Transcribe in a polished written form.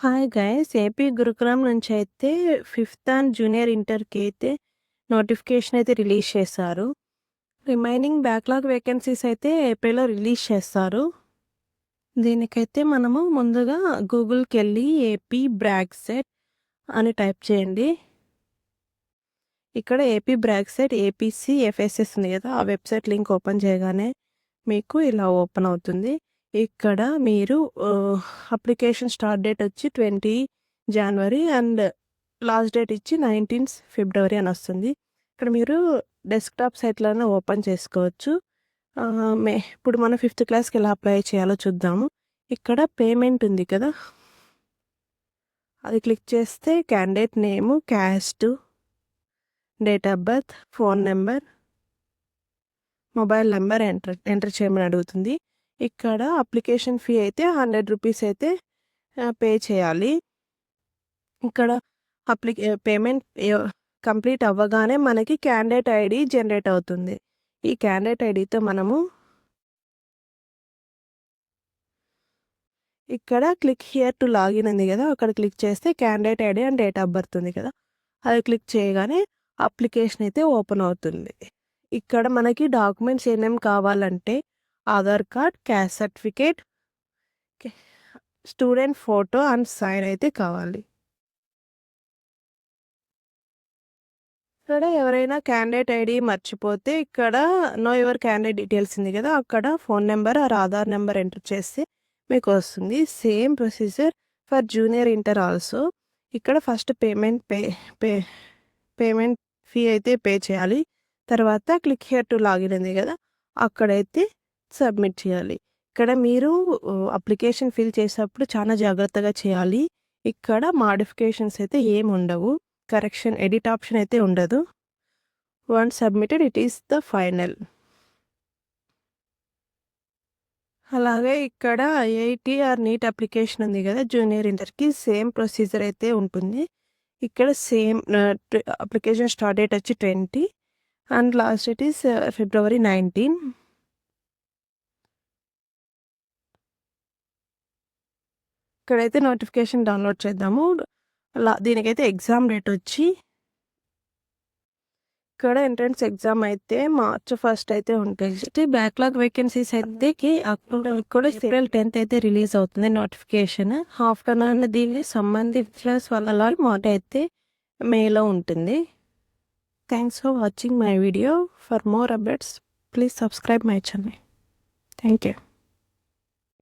Hi guys! AP Gurukulam నుంచయితే fifth and junior ఇంటర్‌కి అయితే నోటిఫికేషన్ అయితే రిలీజ్ చేశారు. రిమైనింగ్ బ్యాక్‌లాగ్ వేకెన్సీస్ అయితే ఏప్రిల్‌లో రిలీజ్ చేస్తారు. దీనికైతే మనము ముందుగా గూగుల్‌కెళ్ళి ఏపీ బ్రాక్సెట్ అని టైప్ చేయండి. ఇక్కడ ఏపీ బ్రాక్సెట్ ఏపీసీ ఎఫ్ఎస్ఎస్ ఉంది కదా! ఆ వెబ్‌సైట్ లింక్ ఓపెన్ చేయగానే మీకు ఇలా ఓపెన్ అవుతుంది. ఇక్కడ మీరు అప్లికేషన్ స్టార్ట్ డేట్ వచ్చి 20 జనవరి అండ్ లాస్ట్ డేట్ ఇచ్చి 19 ఫిబ్రవరి అని వస్తుంది. ఇక్కడ మీరు డెస్క్‌టాప్ సైట్‌లోనే ఓపెన్ చేసుకోవచ్చు. ఇప్పుడు మనం 5th క్లాస్‌కి ఎలా అప్లై చేయాలో చూద్దాము. ఇక్కడ పేమెంట్ ఉంది కదా! అది క్లిక్ చేస్తే candidate name, caste, date of birth, phone number, mobile number enter చేయమని అడుగుతుంది. ఇక్కడ అప్లికేషన్ ఫీ అయితే 100 రూపీస్ అయితే పే చేయాలి. ఇక్కడ పేమెంట్ కంప్లీట్ అవ్వగానే మనకి క్యాండిడేట్ ఐడి జనరేట్ అవుతుంది. ఈ క్యాండిడేట్ ఐడితో మనము ఇక్కడ క్లిక్ హియర్ టు లాగిన్ ఉంది కదా! అక్కడ క్లిక్ చేస్తే candidate ID and date of birth ఉంది కదా! అది క్లిక్ చేయగానే అప్లికేషన్ అయితే ఓపెన్ అవుతుంది. ఇక్కడ మనకి డాక్యుమెంట్స్ ఏమేమి కావాలంటే Aadhaar card, caste certificate, student photo and sign అయితే కావాలి. ఇక్కడ ఎవరైనా క్యాండిడేట్ ఐడి మర్చిపోతే ఇక్కడ నో యువర్ క్యాండిడేట్ డీటెయిల్స్ ఉంది కదా! అక్కడ phone number or Aadhaar number enter చేస్తే మీకు వస్తుంది. Same procedure for junior inter also. ఇక్కడ ఫస్ట్ పేమెంట్ ఫీ అయితే పే చేయాలి. తర్వాత క్లిక్ హియర్ టు లాగిన్ ఉంది కదా! అక్కడైతే సబ్మిట్ చేయాలి. ఇక్కడ మీరు అప్లికేషన్ ఫిల్ చేసేటప్పుడు చాలా జాగ్రత్తగా చేయాలి. ఇక్కడ మాడిఫికేషన్స్ అయితే ఏమి ఉండవు. కరెక్షన్, ఎడిట్ ఆప్షన్ అయితే ఉండదు. Once submitted it is the final. అలాగే ఇక్కడ ఐఐటీ ఆర్ నీట్ అప్లికేషన్ ఉంది కదా! జూనియర్ ఇంటర్‌కి సేమ్ ప్రొసీజర్ అయితే ఉంటుంది. ఇక్కడ సేమ్ అప్లికేషన్ స్టార్ట్ డేట్ వచ్చి 20 and last date is February 19. ఇక్కడైతే నోటిఫికేషన్ డౌన్లోడ్ చేద్దాము. దీనికైతే ఎగ్జామ్ డేట్ వచ్చి ఇక్కడ ఎంట్రన్స్ ఎగ్జామ్ అయితే మార్చ్ 1 అయితే ఉంటుంది. బ్యాక్‌లాగ్ వేకెన్సీస్ అయితే కూడా ఏప్రిల్ 10th అయితే రిలీజ్ అవుతుంది నోటిఫికేషన్. ఆఫ్టర్‌నూన్ దీనికి సంబంధించిన వాళ్ళ మాట అయితే మేలో ఉంటుంది. Thanks for watching my video. For more updates please subscribe my channel. Thank you.